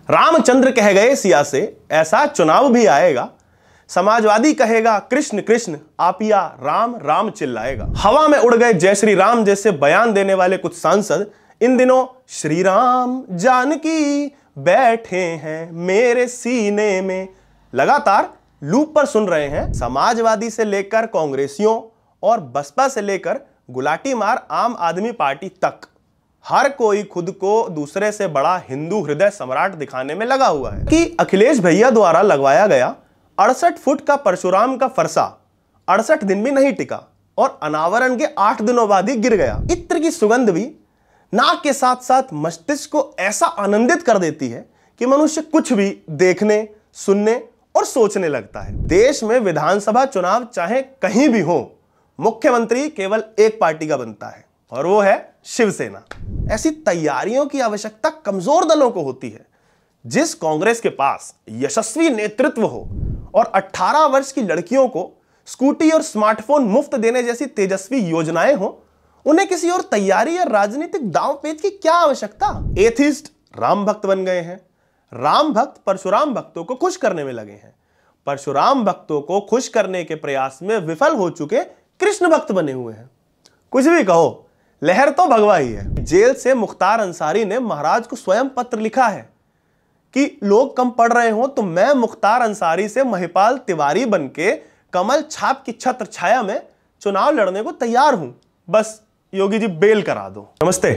रामचंद्र कह गए सिया से ऐसा चुनाव भी आएगा। समाजवादी कहेगा कृष्ण कृष्ण, आपिया राम राम चिल्लाएगा। हवा में उड़ गए जय श्री राम जैसे बयान देने वाले कुछ सांसद इन दिनों श्री राम जानकी बैठे हैं मेरे सीने में लगातार लूप पर सुन रहे हैं। समाजवादी से लेकर कांग्रेसियों और बसपा से लेकर गुलाटी मार आम आदमी पार्टी तक हर कोई खुद को दूसरे से बड़ा हिंदू हृदय सम्राट दिखाने में लगा हुआ है कि अखिलेश भैया द्वारा लगवाया गया 68 फुट का परशुराम का फरसा 68 दिन भी नहीं टिका और अनावरण के 8 दिनों बाद ही गिर गया। इत्र की सुगंध भी नाक के साथ साथ मस्तिष्क को ऐसा आनंदित कर देती है कि मनुष्य कुछ भी देखने, सुनने और सोचने लगता है। देश में विधानसभा चुनाव चाहे कहीं भी हो, मुख्यमंत्री केवल एक पार्टी का बनता है और वो है शिवसेना। ऐसी तैयारियों की आवश्यकता कमजोर दलों को होती है। जिस कांग्रेस के पास यशस्वी नेतृत्व हो और 18 वर्ष की लड़कियों को स्कूटी और स्मार्टफोन मुफ्त देने जैसी तेजस्वी योजनाएं हो, उन्हें किसी और तैयारी या राजनीतिक दांवपेच की क्या आवश्यकता। एथिस्ट राम भक्त बन गए हैं, राम भक्त परशुराम भक्तों को खुश करने में लगे हैं, परशुराम भक्तों को खुश करने के प्रयास में विफल हो चुके कृष्ण भक्त बने हुए हैं। कुछ भी कहो, लहर तो भगवा ही है। जेल से मुख्तार अंसारी ने महाराज को स्वयं पत्र लिखा है कि लोग कम पढ़ रहे हो तो मैं मुख्तार अंसारी से महिपाल तिवारी बनके कमल छाप की छत्र छाया में चुनाव लड़ने को तैयार हूं, बस योगी जी बेल करा दो। नमस्ते,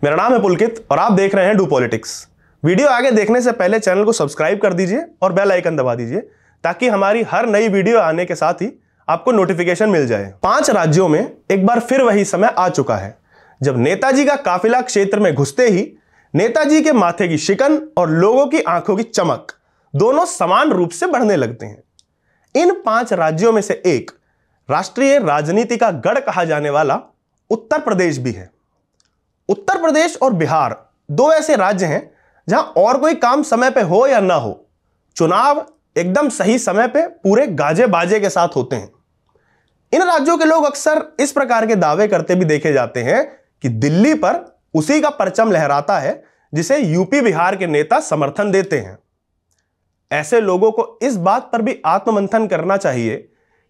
मेरा नाम है पुलकित और आप देख रहे हैं डू पॉलिटिक्स। वीडियो आगे देखने से पहले चैनल को सब्सक्राइब कर दीजिए और बेल आइकन दबा दीजिए ताकि हमारी हर नई वीडियो आने के साथ ही आपको नोटिफिकेशन मिल जाए। 5 राज्यों में एक बार फिर वही समय आ चुका है जब नेताजी का काफिला क्षेत्र में घुसते ही नेताजी के माथे की शिकन और लोगों की आंखों की चमक दोनों समान रूप से बढ़ने लगते हैं। इन 5 राज्यों में से एक राष्ट्रीय राजनीति का गढ़ कहा जाने वाला उत्तर प्रदेश भी है। उत्तर प्रदेश और बिहार 2 ऐसे राज्य हैं जहां और कोई काम समय पे हो या ना हो, चुनाव एकदम सही समय पे पूरे गाजे बाजे के साथ होते हैं। इन राज्यों के लोग अक्सर इस प्रकार के दावे करते भी देखे जाते हैं कि दिल्ली पर उसी का परचम लहराता है जिसे यूपी बिहार के नेता समर्थन देते हैं। ऐसे लोगों को इस बात पर भी आत्ममंथन करना चाहिए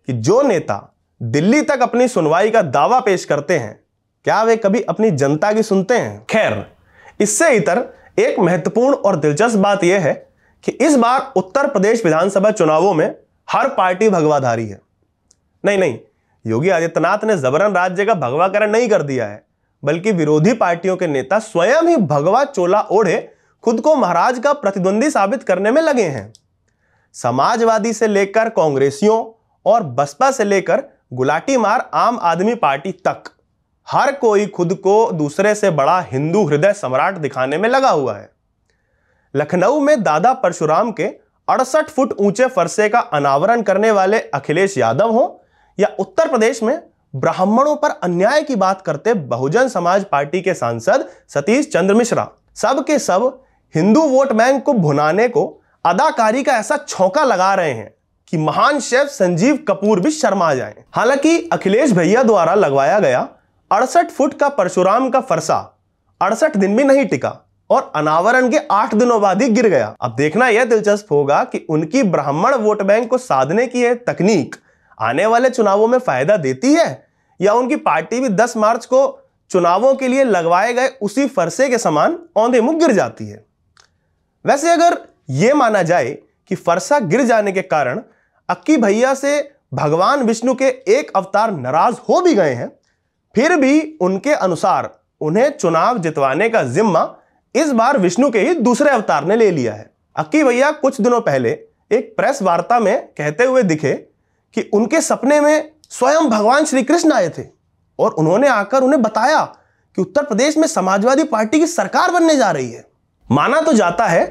कि जो नेता दिल्ली तक अपनी सुनवाई का दावा पेश करते हैं, क्या वे कभी अपनी जनता की सुनते हैं। खैर, इससे इतर एक महत्वपूर्ण और दिलचस्प बात यह है कि इस बार उत्तर प्रदेश विधानसभा चुनावों में हर पार्टी भगवाधारी है। नहीं, योगी आदित्यनाथ ने जबरन राज्य का भगवाकरण नहीं कर दिया है, बल्कि विरोधी पार्टियों के नेता स्वयं ही भगवा चोला ओढ़े खुद को महाराज का प्रतिद्वंदी साबित करने में लगे हैं। समाजवादी से लेकर कांग्रेसियों और बसपा से लेकर गुलाटी मार आम आदमी पार्टी तक हर कोई खुद को दूसरे से बड़ा हिंदू हृदय सम्राट दिखाने में लगा हुआ है। लखनऊ में दादा परशुराम के 68 फुट ऊंचे फरसे का अनावरण करने वाले अखिलेश यादव हो या उत्तर प्रदेश में ब्राह्मणों पर अन्याय की बात करते बहुजन समाज पार्टी के सांसद सतीश चंद्र मिश्रा, सब के सब हिंदू वोट बैंक को भुनाने को अदाकारी का ऐसा छौंका लगा रहे हैं कि महान शेफ संजीव कपूर भी शर्मा जाएं। हालांकि अखिलेश भैया द्वारा लगवाया गया 68 फुट का परशुराम का फरसा 68 दिन भी नहीं टिका और अनावरण के 8 दिनों बाद ही गिर गया। अब देखना यह दिलचस्प होगा कि उनकी ब्राह्मण वोट बैंक को साधने की यह तकनीक आने वाले चुनावों में फायदा देती है या उनकी पार्टी भी 10 मार्च को चुनावों के लिए लगवाए गए उसी फरसे के समान औंधे मुंह गिर जाती है। वैसे अगर यह माना जाए कि फरसा गिर जाने के कारण अक्की भैया से भगवान विष्णु के एक अवतार नाराज हो भी गए हैं, फिर भी उनके अनुसार उन्हें चुनाव जितवाने का जिम्मा इस बार विष्णु के ही दूसरे अवतार ने ले लिया है। अक्की भैया कुछ दिनों पहले एक प्रेस वार्ता में कहते हुए दिखे कि उनके सपने में स्वयं भगवान श्री कृष्ण आए थे और उन्होंने आकर उन्हें बताया कि उत्तर प्रदेश में समाजवादी पार्टी की सरकार बनने जा रही है। माना तो जाता है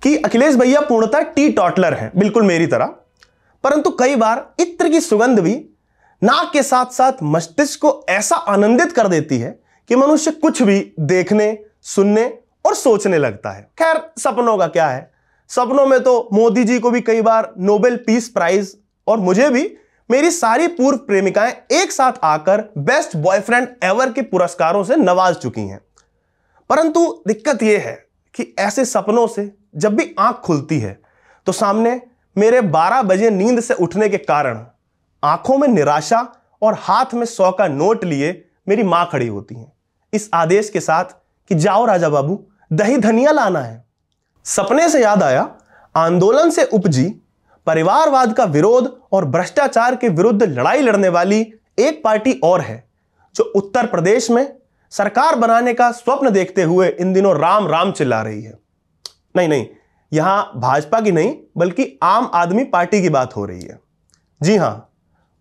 कि अखिलेश भैया पूर्णतः टी टॉटलर हैं, बिल्कुल मेरी तरह, परंतु कई बार इत्र की सुगंध भी नाक के साथ साथ मस्तिष्क को ऐसा आनंदित कर देती है कि मनुष्य कुछ भी देखने, सुनने और सोचने लगता है। खैर, सपनों का क्या है, सपनों में तो मोदी जी को भी कई बार नोबेल पीस प्राइज और मुझे भी मेरी सारी पूर्व प्रेमिकाएं एक साथ आकर बेस्ट बॉयफ्रेंड एवर के पुरस्कारों से नवाज चुकी हैं। परंतु दिक्कत यह है कि ऐसे सपनों से जब भी आंख खुलती है तो सामने मेरे 12 बजे नींद से उठने के कारण आंखों में निराशा और हाथ में 100 का नोट लिए मेरी मां खड़ी होती है, इस आदेश के साथ कि जाओ राजा बाबू, दही धनिया लाना है। सपने से याद आया, आंदोलन से उपजी परिवारवाद का विरोध और भ्रष्टाचार के विरुद्ध लड़ाई लड़ने वाली एक पार्टी और है, जो उत्तर प्रदेश में सरकार बनाने का स्वप्न देखते हुए इन दिनों राम राम चिल्ला रही है। नहीं, यहां भाजपा की नहीं बल्कि आम आदमी पार्टी की बात हो रही है। जी हां,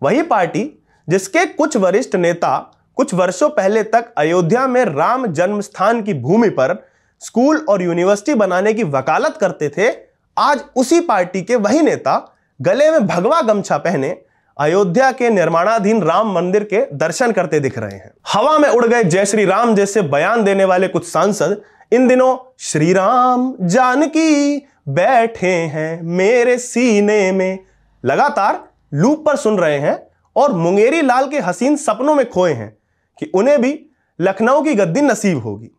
वही पार्टी जिसके कुछ वरिष्ठ नेता कुछ वर्षों पहले तक अयोध्या में राम जन्मस्थान की भूमि पर स्कूल और यूनिवर्सिटी बनाने की वकालत करते थे, आज उसी पार्टी के वही नेता गले में भगवा गमछा पहने अयोध्या के निर्माणाधीन राम मंदिर के दर्शन करते दिख रहे हैं। हवा में उड़ गए जय श्री राम जैसे बयान देने वाले कुछ सांसद इन दिनों श्री राम जानकी बैठे हैं मेरे सीने में लगातार लूप पर सुन रहे हैं और मुंगेरी लाल के हसीन सपनों में खोए हैं कि उन्हें भी लखनऊ की गद्दी नसीब होगी।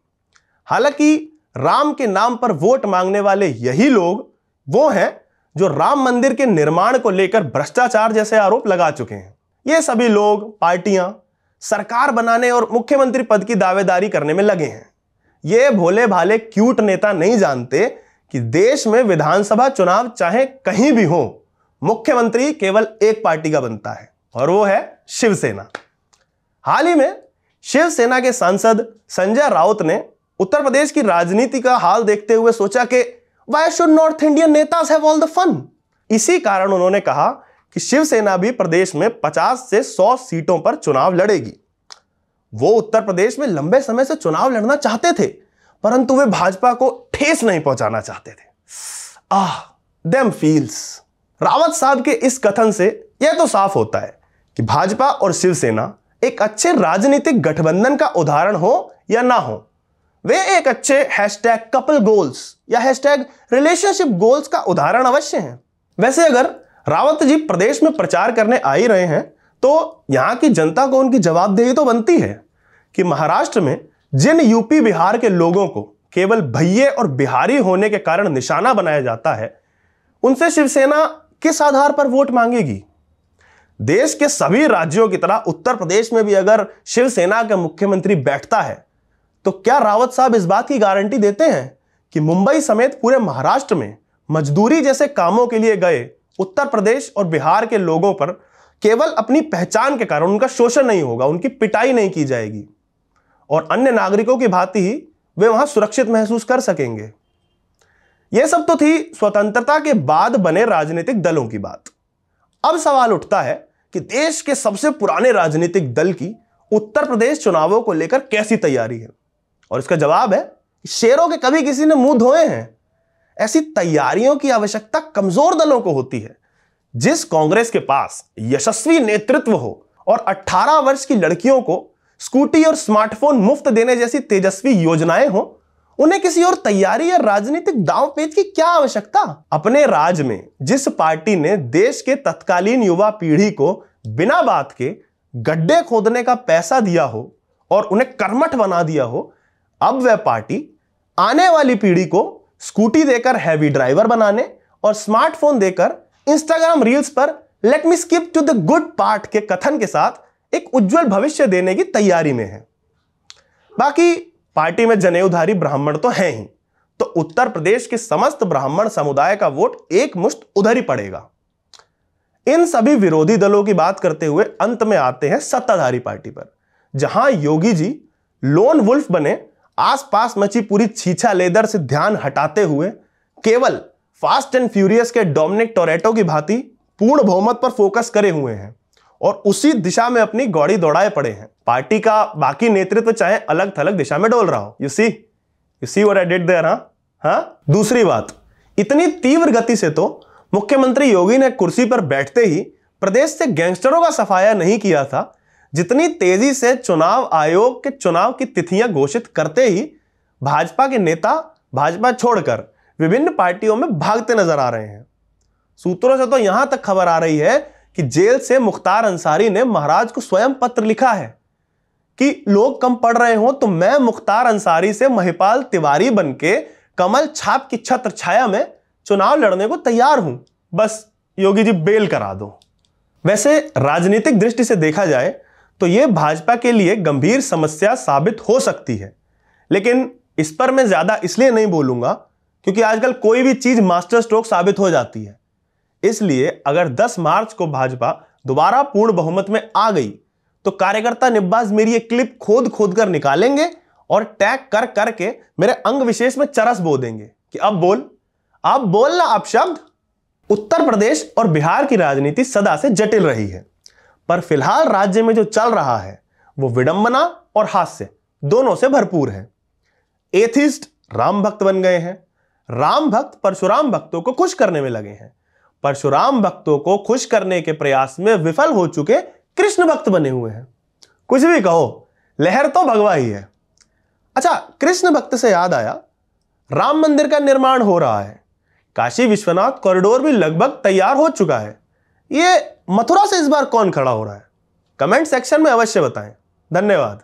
हालांकि राम के नाम पर वोट मांगने वाले यही लोग वो हैं जो राम मंदिर के निर्माण को लेकर भ्रष्टाचार जैसे आरोप लगा चुके हैं। ये सभी लोग, पार्टियां सरकार बनाने और मुख्यमंत्री पद की दावेदारी करने में लगे हैं। ये भोले भाले क्यूट नेता नहीं जानते कि देश में विधानसभा चुनाव चाहे कहीं भी हो, मुख्यमंत्री केवल एक पार्टी का बनता है और वो है शिवसेना। हाल ही में शिवसेना के सांसद संजय राउत ने उत्तर प्रदेश की राजनीति का हाल देखते हुए सोचा कि Why should North Indian नेताज have all the fun? इसी कारण उन्होंने कहा कि शिवसेना भी प्रदेश में 50 से 100 सीटों पर चुनाव लड़ेगी। वो उत्तर प्रदेश में लंबे समय से चुनाव लड़ना चाहते थे, परंतु वे भाजपा को ठेस नहीं पहुंचाना चाहते थे। Them feels. रावत साहब के इस कथन से यह तो साफ होता है कि भाजपा और शिवसेना एक अच्छे राजनीतिक गठबंधन का उदाहरण हो या ना हो, वे एक अच्छे #कपल गोल्स या #रिलेशनशिप गोल्स का उदाहरण अवश्य हैं। वैसे अगर रावत जी प्रदेश में प्रचार करने आ ही रहे हैं तो यहां की जनता को उनकी जवाबदेही तो बनती है कि महाराष्ट्र में जिन यूपी बिहार के लोगों को केवल भैये और बिहारी होने के कारण निशाना बनाया जाता है, उनसे शिवसेना किस आधार पर वोट मांगेगी। देश के सभी राज्यों की तरह उत्तर प्रदेश में भी अगर शिवसेना का मुख्यमंत्री बैठता है तो क्या रावत साहब इस बात की गारंटी देते हैं कि मुंबई समेत पूरे महाराष्ट्र में मजदूरी जैसे कामों के लिए गए उत्तर प्रदेश और बिहार के लोगों पर केवल अपनी पहचान के कारण उनका शोषण नहीं होगा, उनकी पिटाई नहीं की जाएगी और अन्य नागरिकों की भांति ही वे वहां सुरक्षित महसूस कर सकेंगे। यह सब तो थी स्वतंत्रता के बाद बने राजनीतिक दलों की बात। अब सवाल उठता है कि देश के सबसे पुराने राजनीतिक दल की उत्तर प्रदेश चुनावों को लेकर कैसी तैयारी है, और इसका जवाब है शेरों के कभी किसी ने मुंह धोए हैं। ऐसी तैयारियों की आवश्यकता कमजोर दलों को होती है। जिस कांग्रेस के पास यशस्वी नेतृत्व हो और 18 वर्ष की लड़कियों को स्कूटी और स्मार्टफोन मुफ्त देने जैसी तेजस्वी योजनाएं हो, उन्हें किसी और तैयारी या राजनीतिक दांव पेच की क्या आवश्यकता। अपने राज में जिस पार्टी ने देश के तत्कालीन युवा पीढ़ी को बिना बात के गड्ढे खोदने का पैसा दिया हो और उन्हें कर्मठ बना दिया हो, अब वह पार्टी आने वाली पीढ़ी को स्कूटी देकर हैवी ड्राइवर बनाने और स्मार्टफोन देकर इंस्टाग्राम रील्स पर let me skip to the good part के कथन के साथ एक उज्जवल भविष्य देने की तैयारी में है। बाकी पार्टी में जनेऊधारी ब्राह्मण तो हैं ही, तो उत्तर प्रदेश के समस्त ब्राह्मण समुदाय का वोट एक मुश्त उधर ही पड़ेगा। इन सभी विरोधी दलों की बात करते हुए अंत में आते हैं सत्ताधारी पार्टी पर, जहां योगी जी लोन वुल्फ बने आसपास मची पूरी छीछा लेदर से ध्यान हटाते हुए केवल फास्ट एंड फ्यूरियस के डोमिनिक टोरेटो की भांति पूर्ण बहुमत पर फोकस करे हुए हैं और उसी दिशा में अपनी गौड़ी दौड़ाए पड़े हैं। पार्टी का बाकी नेतृत्व चाहे अलग थलग दिशा में डोल रहा हो। You see what I did there. दूसरी बात, इतनी तीव्र गति से तो मुख्यमंत्री योगी ने कुर्सी पर बैठते ही प्रदेश से गैंगस्टरों का सफाया नहीं किया था, जितनी तेजी से चुनाव आयोग के चुनाव की तिथियां घोषित करते ही भाजपा के नेता भाजपा छोड़कर विभिन्न पार्टियों में भागते नजर आ रहे हैं। सूत्रों से तो यहां तक खबर आ रही है कि जेल से मुख्तार अंसारी ने महाराज को स्वयं पत्र लिखा है कि लोग कम पढ़ रहे हो तो मैं मुख्तार अंसारी से महिपाल तिवारी बनके कमल छाप की छत्र छाया में चुनाव लड़ने को तैयार हूं, बस योगी जी बेल करा दो। वैसे राजनीतिक दृष्टि से देखा जाए तो यह भाजपा के लिए गंभीर समस्या साबित हो सकती है, लेकिन इस पर मैं ज्यादा इसलिए नहीं बोलूंगा क्योंकि आजकल कोई भी चीज मास्टर स्ट्रोक साबित हो जाती है। इसलिए अगर 10 मार्च को भाजपा दोबारा पूर्ण बहुमत में आ गई तो कार्यकर्ता निब्बाज मेरी ये क्लिप खोद खोद कर निकालेंगे और टैग कर करके मेरे अंग विशेष में चरस बो देंगे कि अब बोल ना अब शब्द। उत्तर प्रदेश और बिहार की राजनीति सदा से जटिल रही है, पर फिलहाल राज्य में जो चल रहा है वो विडंबना और हास्य दोनों से भरपूर है। एथिस्ट राम भक्त बन गए हैं, राम भक्त परशुराम भक्तों को खुश करने में लगे हैं, परशुराम भक्तों को खुश करने के प्रयास में विफल हो चुके कृष्ण भक्त बने हुए हैं। कुछ भी कहो, लहर तो भगवा ही है। अच्छा, कृष्ण भक्त से याद आया, राम मंदिर का निर्माण हो रहा है, काशी विश्वनाथ कॉरिडोर भी लगभग तैयार हो चुका है। ये मथुरा से इस बार कौन खड़ा हो रहा है? कमेंट सेक्शन में अवश्य बताएं। धन्यवाद।